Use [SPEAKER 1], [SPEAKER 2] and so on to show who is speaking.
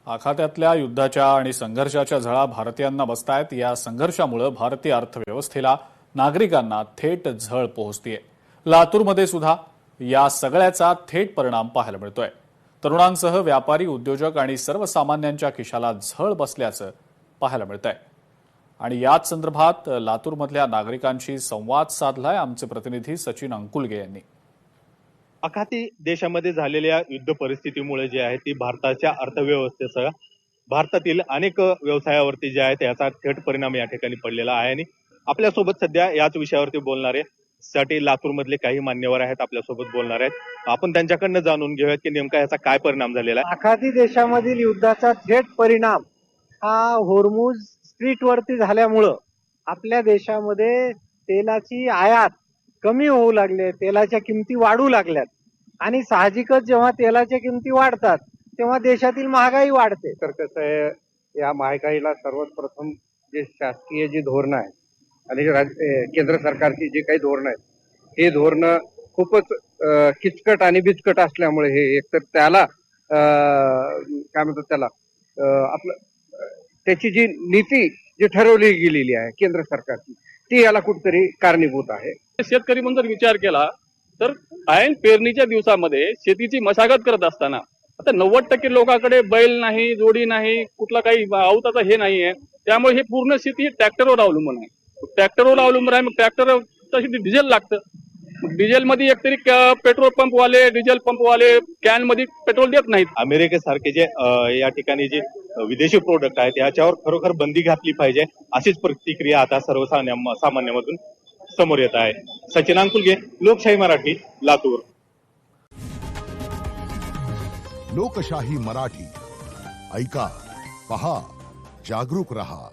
[SPEAKER 1] आखात्यातल्या युद्धाच्या आणि संघर्षाच्या झळा भारतीयांना बसतायत। या संघर्षामुळे भारतीय अर्थव्यवस्थेला, नागरिकांना थेट झळ पोहोचतेय। लातूरमध्ये सुद्धा या सगळ्याचा थेट परिणाम पाहायला मिळतोय। तरुणांसह व्यापारी, उद्योजक आणि सर्वसामान्यांच्या खिशाला झळ बसल्याचं पाहायला मिळतंय। आणि याच संदर्भात लातूरमधल्या नागरिकांशी संवाद साधलाय आमचे प्रतिनिधी सचिन अंकुलगे यांनी।
[SPEAKER 2] आखाती देशामध्ये झालेल्या युद्ध परिस्थितीमुळे जे आहे ती भारताच्या अर्थव्यवस्थेसह भारतातील अनेक व्यवसायावरती जे आहे त्याचा थेट परिणाम या ठिकाणी पडलेला आहे। आणि आपल्यासोबत सध्या याच विषयावरती बोलणारे साठी लातूरमधले काही मान्यवर आहेत, आपल्यासोबत बोलणार आहेत। आपण त्यांच्याकडनं जाणून घेऊयात की नेमका याचा काय परिणाम झालेला आहे।
[SPEAKER 3] आखाती देशामधील युद्धाचा थेट परिणाम हा होर्मुझ स्ट्रीट वरती झाल्यामुळं आपल्या देशामध्ये तेलाची आयात कमी होऊ लागली, तेलाच्या किमती वाढू लागल्यात आणि साहजिकच जेव्हा तेलाच्या किमती वाढतात तेव्हा देशातील महागाई वाढते।
[SPEAKER 4] तर कसं आहे, या महागाईला सर्वात प्रथम जे शासकीय जी धोरणं आहेत आणि केंद्र सरकारची जे काही धोरणं आहेत हे धोरणं खूपच किचकट आणि बिचकट असल्यामुळे हे एकतर त्याला काय म्हणतात त्याला आपलं त्याची जी नीती जी ठरवली गेलेली आहे केंद्र सरकारची ती याला कुठेतरी कारणीभूत आहे।
[SPEAKER 5] शेतकरी म्हणून जर विचार केला तर ऐन पेरणीच्या दिवसामध्ये शेतीची मशागत करत असताना आता 90% लोकांकडे बैल नाही, जोडी नाही, कुठला काही अवताचा हे नाहीये। त्यामुळे हे पूर्ण शेती ट्रॅक्टरवर अवलंबून आहे। ट्रॅक्टरवर अवलंबून आहे, मग ट्रॅक्टर तशी डिझेल लागतं। डिझेल मध्ये एकतरी पेट्रोल पंप वाले, डिझेल पंप वाले कॅन मध्ये पेट्रोल देत नाहीत।
[SPEAKER 2] अमेरिकेसारखे जे या ठिकाणी जे विदेशी प्रोडक्ट आहेत याच्यावर खरोखर बंदी घातली पाहिजे, अशीच प्रतिक्रिया आता सर्वसामान्यांमधून समोर येत आहे। सचिन अंकुलगे, लोकशाही मराठी, लातूर।
[SPEAKER 6] लोकशाही मराठी ऐका, पहा, जागरूक रहा।